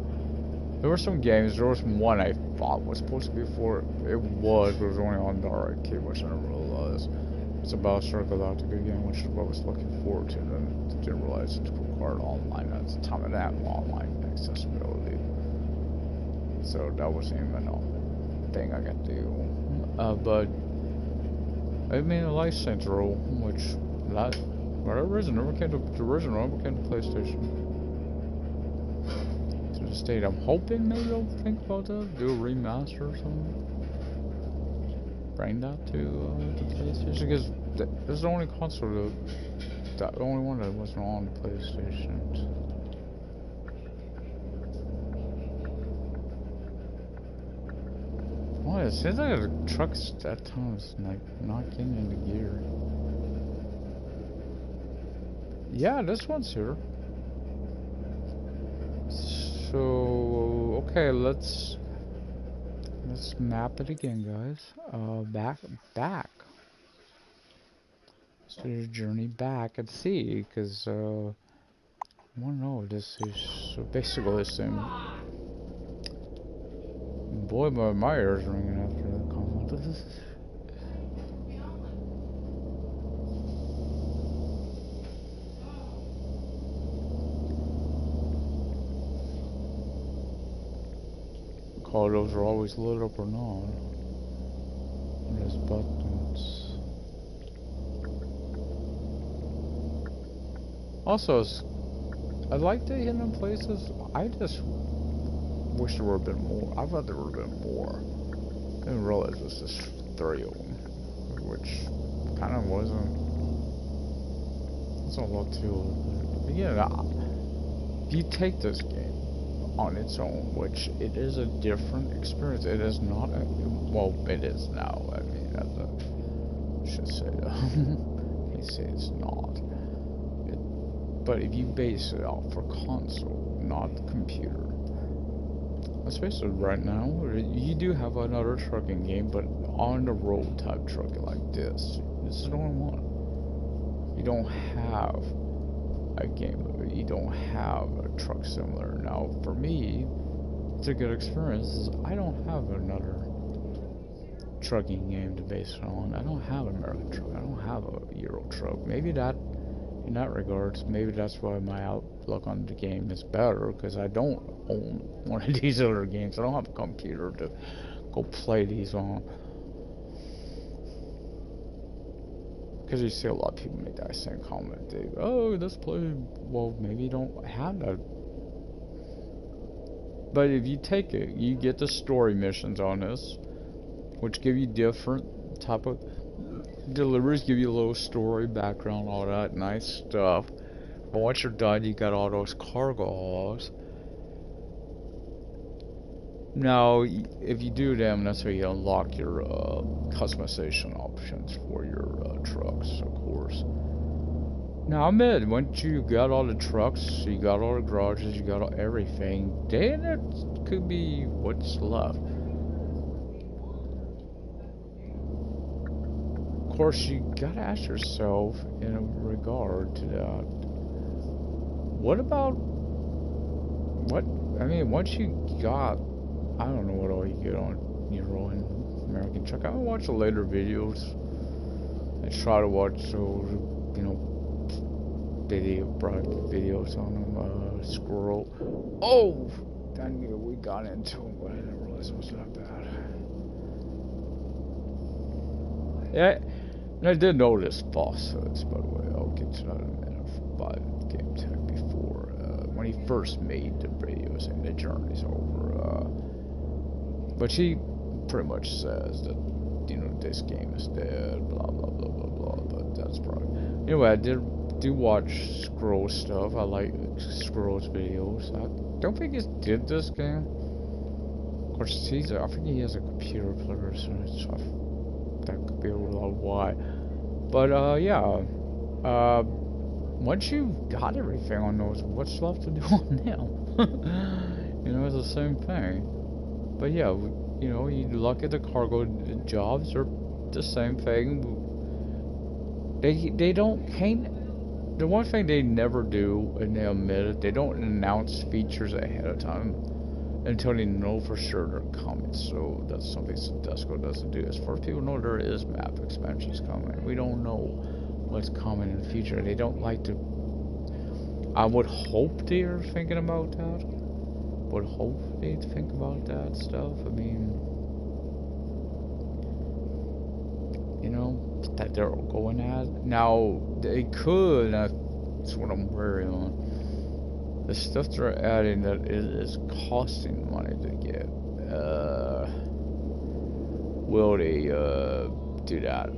Speaker 1: There were some games. There was one I thought was supposed to be for it was, but it was only on the arcade, which I didn't realize. It's about Star Galactica game, which is what I was looking forward to, and I didn't realize it required online at the time of that online accessibility. So that wasn't even a thing I got to do. But I mean, a license rule, which that whatever reason never came to the original, never came to PlayStation. To the state, I'm hoping maybe they'll think about that, do a remaster or something. Bring that to PlayStation, because this is the only console the only one that wasn't on PlayStation. Well, it seems like the trucks that time is like not getting into gear. Yeah, this one's here. So okay, let's map it again, guys. Back. So your journey back and see, because I want to know what this is. So basically, the same. boy, my ears ringing after that comment. Call those are always lit up or not. And there's buttons. Also, I like the hidden places. I just wish there would have been more. I thought there would have been more. I didn't realize it was just 3 of them, which kind of wasn't. That's a lot to it. But yeah, if you take this game on its own, which it is a different experience. It is not a, well, it is now. I mean, I should say that. They say it's not. But if you base it out for console, not computer, especially right now, you do have another trucking game, but on the road type trucking like this. This is the only one. You don't have a game of it. You don't have a truck similar. Now, for me, it's a good experience. I don't have another trucking game to base it on. I don't have an American truck. I don't have a Euro truck. Maybe that, in that regards, maybe that's why my outlook on the game is better, because I don't own one of these other games. I don't have a computer to go play these on. Because you see a lot of people make that same comment. They, oh, let's play. Well, maybe you don't have that. But if you take it, you get the story missions on this, which give you different type of deliveries, give you a little story, background, all that nice stuff. But once you're done, you got all those cargo hauls. Now, if you do them, that's where you unlock your customization options for your trucks, of course. Now, admit, once you got all the trucks, you got all the garages, you got all, everything, then it could be what's left. Of course, you gotta ask yourself in regard to that, what about, what, I mean, once you got, I don't know what all you get on your own American truck. I haven't watched the later videos. I try to watch those, you know, videos on them, scroll. Oh! I knew we got into it, but I didn't realize it was that bad. Yeah, and I did notice falsehoods, by the way. I'll get to that in a minute. By Game Tech before, when he first made the videos and the journey's over, but she pretty much says that, you know, this game is dead, blah, blah, blah, blah, blah, but that's probably... Anyway, I do watch Scroll stuff. I like Scroll's videos. I don't think he did this game. Of course, I think he has a computer player, so that could be a lot why. But, yeah. Once you've got everything on those, what's left to do on them? You know, it's the same thing. But yeah, you know, you look at the cargo jobs, are the same thing. They don't can't. The one thing they never do, and they admit it, they don't announce features ahead of time until they know for sure they're coming. So that's something Sodesco doesn't do. As far as people know, there is map expansions coming. We don't know what's coming in the future. They don't like to. I would hope they are thinking about that. Would hope they think about that stuff. I mean, you know, that they're going at. Now, they could, that's what I'm worried on. The stuff they're adding that is costing money to get, will they do that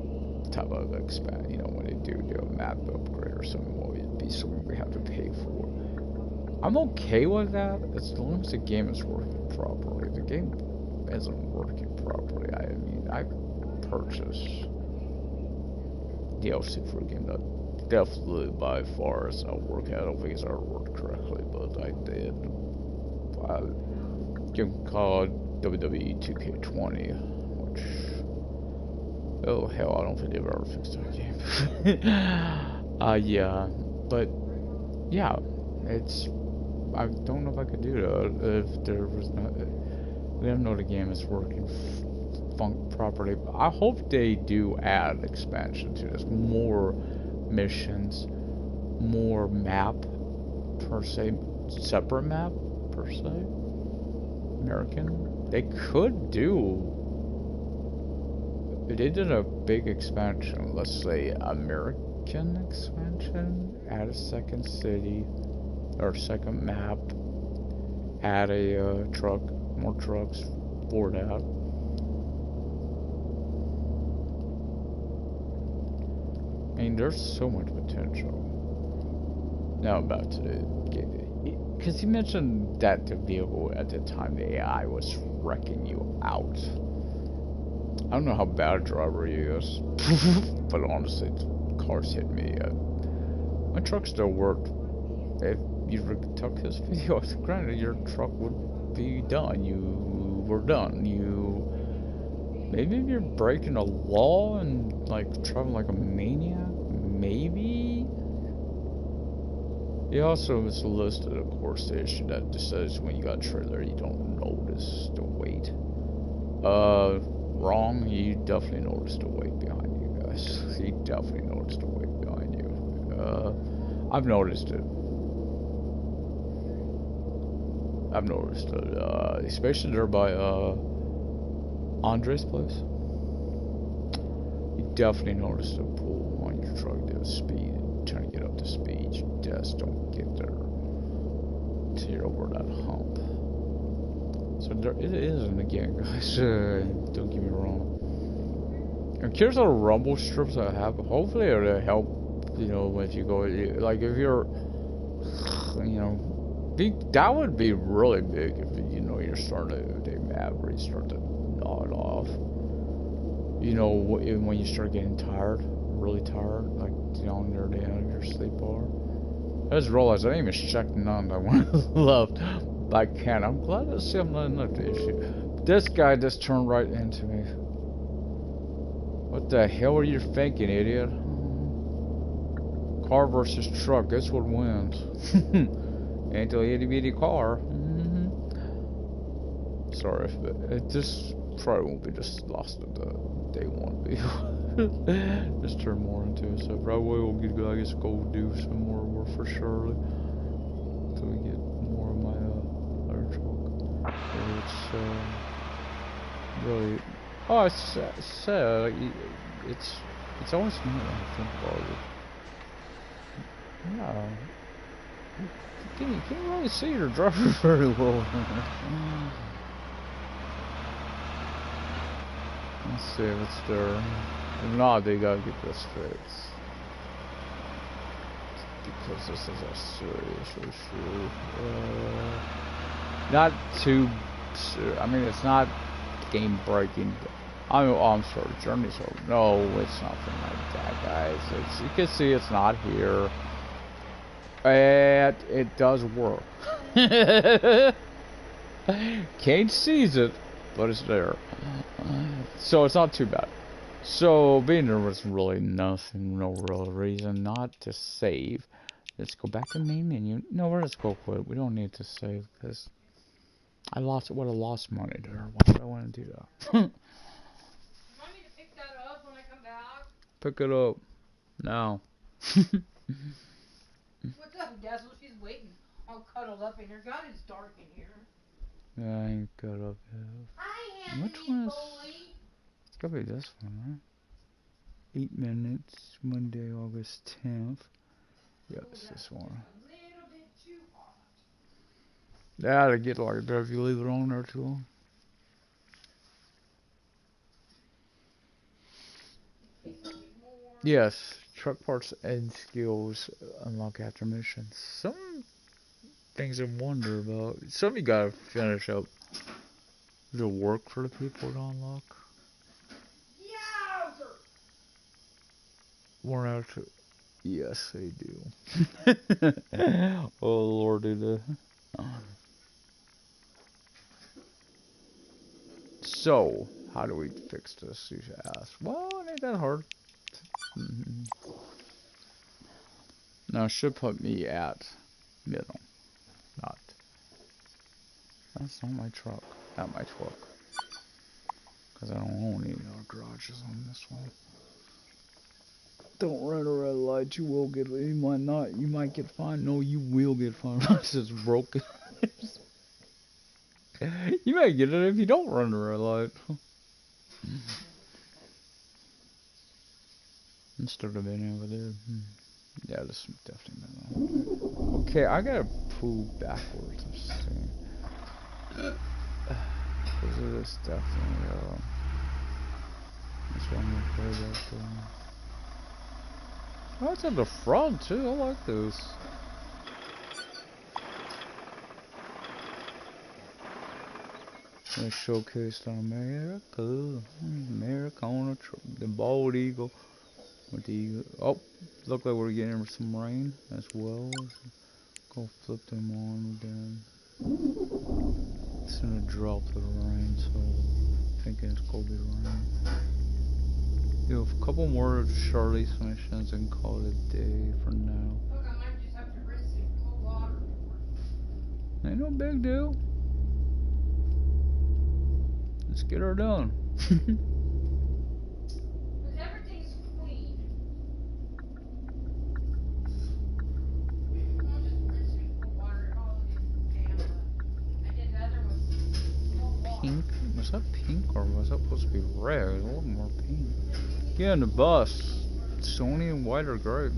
Speaker 1: type of expand? You know, when they do a map upgrade or something, will it be something we have to pay for? I'm okay with that as long as the game is working properly. If the game isn't working properly, I mean, I purchased DLC for a game that definitely by far is not working. I don't think it's ever worked correctly, but I did. A game called WWE 2K20, which, oh hell, I don't think they've ever fixed that game. Yeah, but yeah, it's. I don't know if I could do that if there was not. We don't know the game is working properly. I hope they do add expansion to this. More missions, more map per se, separate map per se. American. They could do. They did a big expansion. Let's say American expansion. Add a second city or second map. Add a truck, more trucks for that. I mean, there's so much potential. Now I'm about to get it. Because you mentioned that the vehicle at the time, the AI was wrecking you out. I don't know how bad a driver he is. But honestly, cars hit me. My truck still worked. If you took this video, granted, your truck would be done. You were done. Maybe if you're breaking a law and like traveling like a maniac, maybe. He also was listed a core station that just says when you got a trailer, you don't notice the weight. Wrong. You definitely noticed the weight behind you guys. You definitely noticed the weight behind you. I've noticed it. I've noticed it. Especially there by Andre's place. You definitely noticed the pull on your truck. The speed, trying to get up to speed. You just don't get there till you're over that hump. So there it is in the game, guys. Don't get me wrong. I'm curious how the rumble strips I have. Hopefully it'll help. You know, if you go like if you're, you know. That would be really big if you know you're starting to map where you start to nod off. You know when you start getting tired, really tired, like down near the end of your sleep bar. I just realized I didn't even check none that went left. But I can't. I'm glad to see I'm not enough to issue. This guy just turned right into me. What the hell are you thinking, idiot? Car versus truck. Guess what wins? Ain't a itty bitty car. Sorry, but it just probably won't be just lost at the day one video. Just turn more into it. So probably we'll get I guess go do some more work for Shirley. So we get more of my other truck. So it's really it's sad. It's always me when I think about it. Yeah. You can't really see your driver very well. Let's see if it's there. If not, they gotta get this fixed. Because this is a serious issue. Not too. I mean, it's not game breaking. I'm sorry, journey's over. No, it's nothing like that, guys. You can see it's not here. It does work. Kate sees it, but it's there. So it's not too bad. So being there was really nothing, no real reason not to save. Let's go back to the main menu. No, let's go quit. We don't need to save because I lost. Would have lost money there. Why would I want to do that?
Speaker 2: You want me to pick that up when I come back?
Speaker 1: Pick it up now.
Speaker 2: What's up, Dazzle? She's waiting. All cuddled up in here. God, it's dark in here.
Speaker 1: Yeah, I ain't got up yet.
Speaker 2: Hi,
Speaker 1: Which one is? It's gotta be this one, right? 8 minutes, Monday, August 10th. Yep, it's this one.
Speaker 2: A little bit too hot.
Speaker 1: Yeah, to get like that if you leave it on there too long. Yes, truck parts and skills unlock after missions. Some things I wonder about. Some you gotta finish up. Does it work for the people to unlock?
Speaker 2: Yowzer!
Speaker 1: Worn out to. Yes, they do. Oh Lord, dude. So, how do we fix this? You should ask. Well, it ain't that hard. Now, it should put me at middle. Not. That's not my truck. Not my truck. Because I don't own any garages on this one. Don't run a red light, you will get, you might not, you might get fined. No, you will get fined unless it's broken. You might get it if you don't run a red light. Instead of being over there. Yeah, this is definitely not. Okay, I gotta pull backwards. I'm saying. Because of this definitely, that's why I'm gonna play that thing. Oh, it's at the front too. I like this. They showcased on America, Americana, the bald eagle with the eagle. Oh, look like we're getting some rain as well. Go flip them on again. It's gonna drop the rain, so I'm thinking it's gonna be rain. Do a couple more Charlie's missions and call it a day for now.
Speaker 2: Look, I might just have to rinse it in cold water.
Speaker 1: Ain't no big deal. Let's get her done.
Speaker 2: Because everything's clean. I'll just rinse it in cold water. Oh, damn. I did the other one. Cold water.
Speaker 1: Pink? Was that pink or was that supposed to be red? A little more pink. Yeah, in the bus. Sony and white or gray.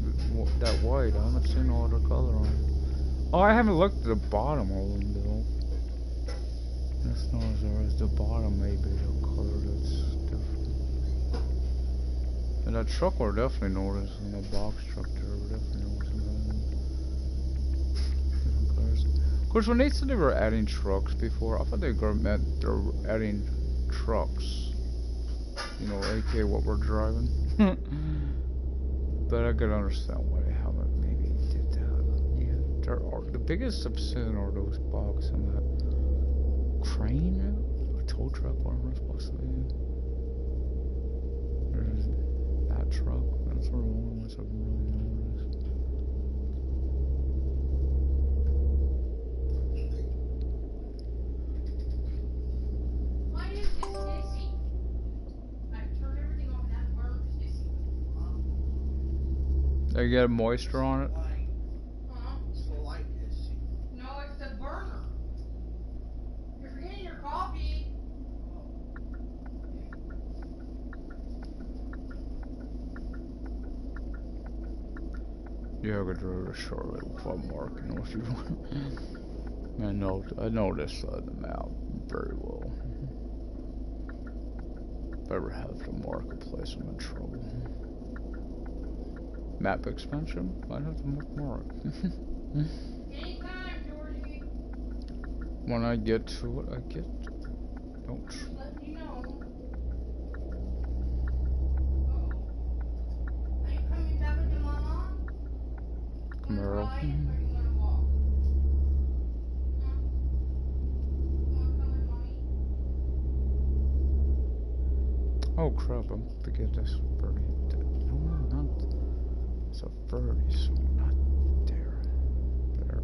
Speaker 1: That white. I haven't seen no other color on it. Oh, I haven't looked at the bottom of them though. That's not as far as the bottom, maybe the color that's different. And that truck we're definitely noticing, the box truck there, we're definitely noticing that. Different colors. Of course, when they said they were adding trucks before, I thought they meant they were adding trucks. You know, aka what we're driving. But I could understand why they haven't maybe did that. Yeah, there are the biggest subset are those box and that crane or tow truck, whatever it's supposed to be. There's that truck. That's sort of the only ones I've really noticed.
Speaker 2: Why is this hissy? I turned everything off and that burner's hissy.
Speaker 1: They got moisture on it.
Speaker 2: Huh? No, it's the burner. You're forgetting your coffee.
Speaker 1: Yeah, I could drive to Charlotte if I'm marking if you want. I know this side of the map very well. If I ever have to mark a place, I'm in trouble. Map expansion? Might have to mark.
Speaker 2: Anytime, Georgie.
Speaker 1: When I get to it, I get to it. Don't.
Speaker 2: Just letting you know. Are you coming back with your mama?
Speaker 1: Camaro.
Speaker 2: Wanna ride or you wanna walk? Huh? You wanna come with mommy?
Speaker 1: Oh crap, I'm forget this birdie. No, not. It's a birdie, so not there. There.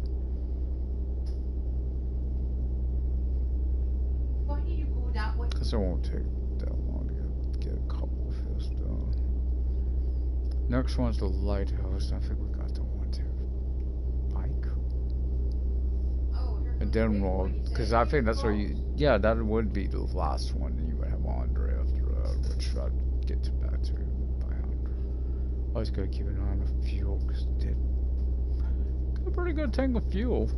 Speaker 2: Why do you go that way?
Speaker 1: Because it won't take that long to get a couple of his done. Next one's the lighthouse. I think we got the one too. Bike?
Speaker 2: Oh, here
Speaker 1: And
Speaker 2: comes
Speaker 1: then
Speaker 2: the big
Speaker 1: we'll,
Speaker 2: one. You
Speaker 1: because
Speaker 2: said
Speaker 1: I think that's where
Speaker 2: close.
Speaker 1: you, yeah, that would be the last one. And you would have Andre after that, which I'd get to that too by Andre. Always gotta keep an eye on the fuel, because it did got a pretty good tank of fuel.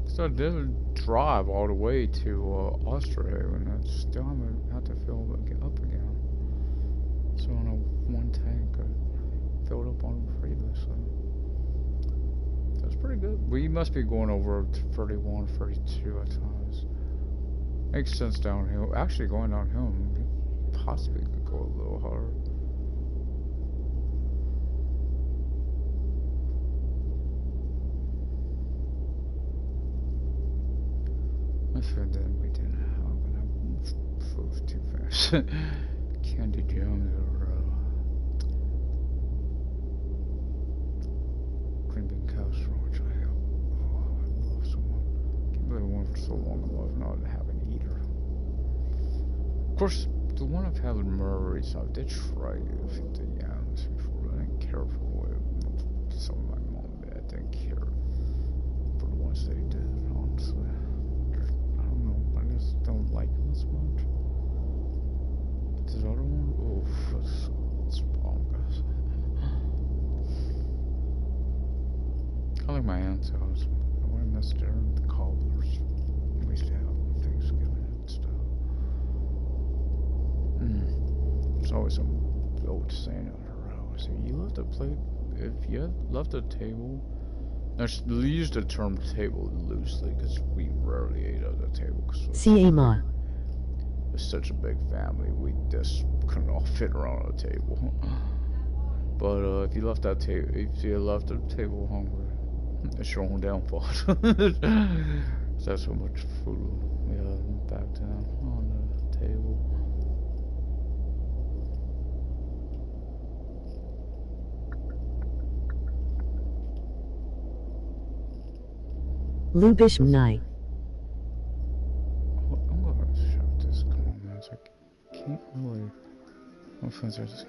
Speaker 1: So I didn't drive all the way to Austria, and I still haven't had to fill it up again. So on a one tank, I filled up on previously. That's pretty good. We must be going over to 31, 32 at times. Makes sense downhill. Actually, going downhill, possibly could go a little harder. I said that we didn't have, and I moved too fast. Candy Jones or green bean casserole, which I have. Oh, I love so much. Can't believe I went for so long in life not to have course, the one I've had with Murray's, I did try 50 yams before. I didn't care for what some of my mom did. I didn't care for the ones they did, honestly. I don't know. I just don't like them as much. This other one, oof, it's bomb, guys. I like my aunt's house. I want to miss there the cobblers. We used to have Thanksgiving and stuff. There's always some old saying at her house. If you left a plate, if you left a table, now we use the term table loosely because we rarely ate at the table.
Speaker 3: CA
Speaker 1: It's such a big family, we just couldn't all fit around a table. But if you left that table, if you left the table hungry, it's your own downfall. That's how much food we had back then on the table.
Speaker 3: Lubish Mnai.
Speaker 1: I'm gonna shut this comments. I can't really. No offense, I just